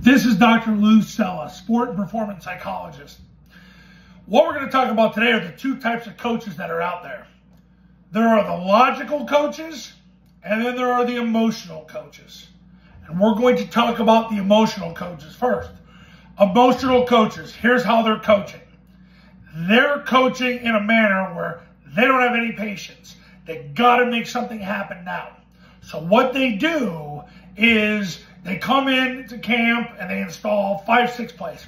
This is Dr. Lou Cella, sport and performance psychologist. What we're going to talk about today are the two types of coaches that are out there. There are the logical coaches, and then there are the emotional coaches. And we're going to talk about the emotional coaches first. Emotional coaches, here's how they're coaching. They're coaching in a manner where they don't have any patience. They got to make something happen now. So what they do is they come in to camp and they install 5-6 plays.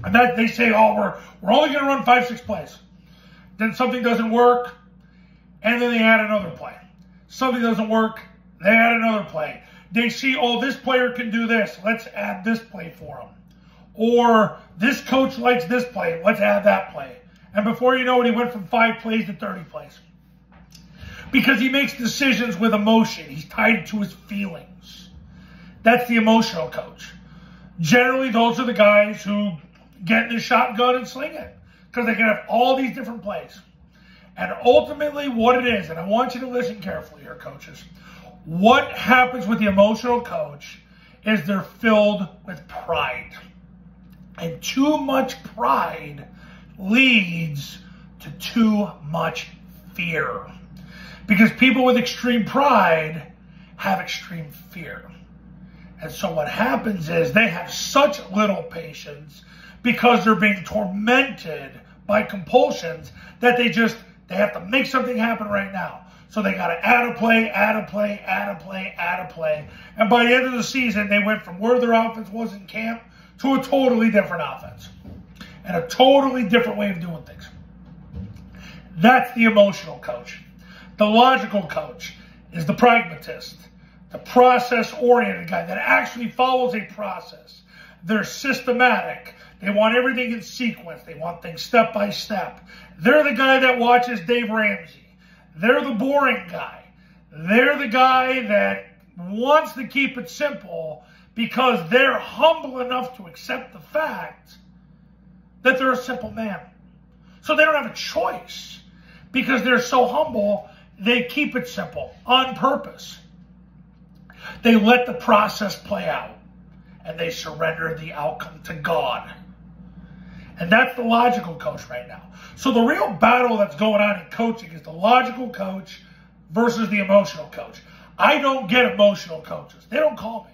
And that they say, oh, we're only going to run 5-6 plays. Then something doesn't work, and then they add another play. Something doesn't work, they add another play. They see, oh, this player can do this. Let's add this play for him. Or this coach likes this play. Let's add that play. And before you know it, he went from 5 plays to 30 plays. Because he makes decisions with emotion. He's tied to his feelings. That's the emotional coach. Generally, those are the guys who get in the shotgun and sling it. Because they can have all these different plays. And ultimately, what it is, and I want you to listen carefully here, coaches. What happens with the emotional coach is they're filled with pride. And too much pride leads to too much fear. Because people with extreme pride have extreme fear. And so what happens is they have such little patience because they're being tormented by compulsions that they have to make something happen right now. So they got to add a play, add a play, add a play, add a play. And by the end of the season, they went from where their offense was in camp to a totally different offense. And a totally different way of doing things. That's the emotional coach. The logical coach is the pragmatist, the process-oriented guy that actually follows a process. They're systematic. They want everything in sequence. They want things step by step. They're the guy that watches Dave Ramsey. They're the boring guy. They're the guy that wants to keep it simple because they're humble enough to accept the fact that they're a simple man. So they don't have a choice because they're so humble, they keep it simple on purpose. They let the process play out and they surrender the outcome to God. And that's the logical coach right now. So the real battle that's going on in coaching is the logical coach versus the emotional coach. I don't get emotional coaches. They don't call me.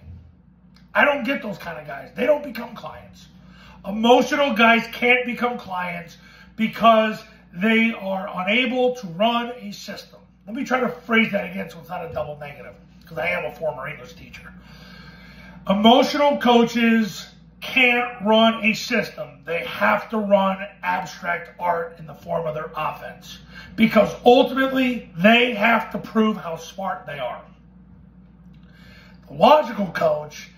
I don't get those kind of guys. They don't become clients. Emotional guys can't become clients because they are unable to run a system. Let me try to phrase that again so it's not a double negative, because I am a former English teacher. Emotional coaches can't run a system. They have to run abstract art in the form of their offense. Because ultimately, they have to prove how smart they are. The logical coach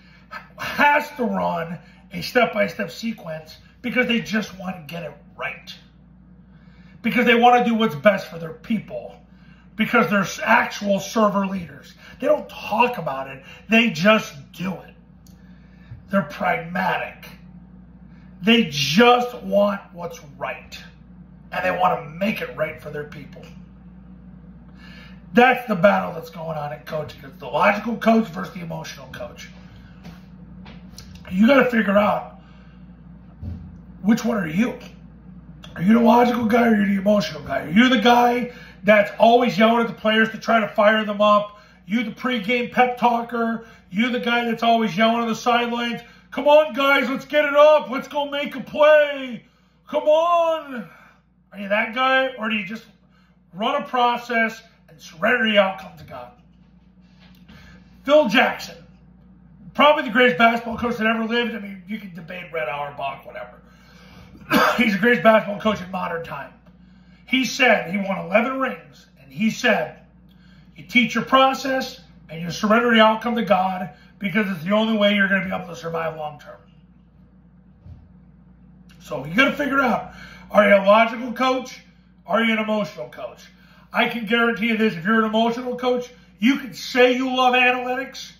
has to run a step-by-step sequence because they just want to get it right. Because they want to do what's best for their people. Because they're actual server leaders. They don't talk about it. They just do it. They're pragmatic. They just want what's right. And they want to make it right for their people. That's the battle that's going on in coaching. It's the logical coach versus the emotional coach. You got to figure out, which one are you? Are you the logical guy or are you the emotional guy? Are you the guy that's always yelling at the players to try to fire them up? You the pregame pep talker? You the guy that's always yelling on the sidelines? Come on, guys, let's get it up. Let's go make a play. Come on. Are you that guy, or do you just run a process and surrender the outcome to God? Phil Jackson, probably the greatest basketball coach that ever lived. I mean, you can debate Red Auerbach, whatever. He's the greatest basketball coach in modern time. He said, he won 11 rings, and he said, you teach your process and you surrender the outcome to God because it's the only way you're going to be able to survive long term. So you got to figure out, are you a logical coach? Are you an emotional coach? I can guarantee you this, if you're an emotional coach, you can say you love analytics,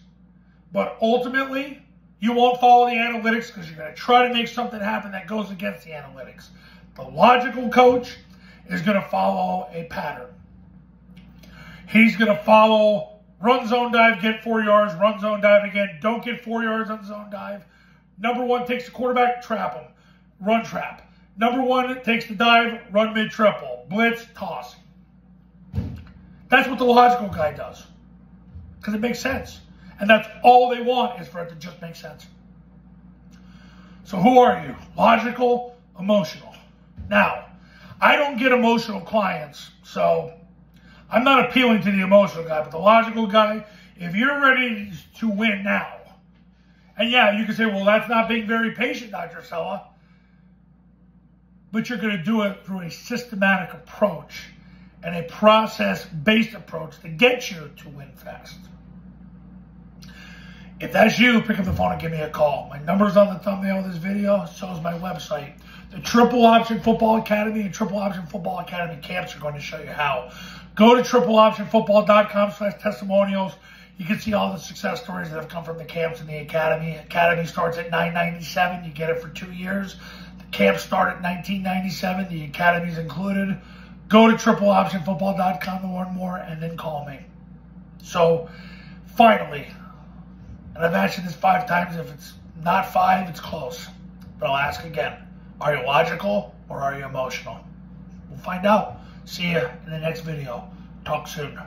but ultimately you won't follow the analytics because you're going to try to make something happen that goes against the analytics. The logical coach is going to follow a pattern. He's going to follow Run zone dive, get 4 yards. Run zone dive again. Don't get 4 yards on zone dive. Number 1 takes the quarterback, trap him. Run trap. Number 1 takes the dive, run mid-triple. Blitz, toss. That's what the logical guy does. Because it makes sense. And that's all they want, is for it to just make sense. So who are you? Logical, emotional. Now, I don't get emotional clients, so I'm not appealing to the emotional guy, but the logical guy, if you're ready to win now, and yeah, you can say, well, that's not being very patient, Dr. Sella, but you're going to do it through a systematic approach and a process-based approach to get you to win fast. If that's you, pick up the phone and give me a call. My number's on the thumbnail of this video, so is my website. The Triple Option Football Academy and Triple Option Football Academy camps are going to show you how. Go to tripleoptionfootball.com/testimonials. You can see all the success stories that have come from the camps and the academy. Academy starts at $9.97. You get it for 2 years. The camps start at $19.97. The academy's included. Go to tripleoptionfootball.com to learn more, and then call me. So, finally, and I've asked you this 5 times. If it's not 5, it's close. But I'll ask again. Are you logical or are you emotional? We'll find out. See you in the next video. Talk soon.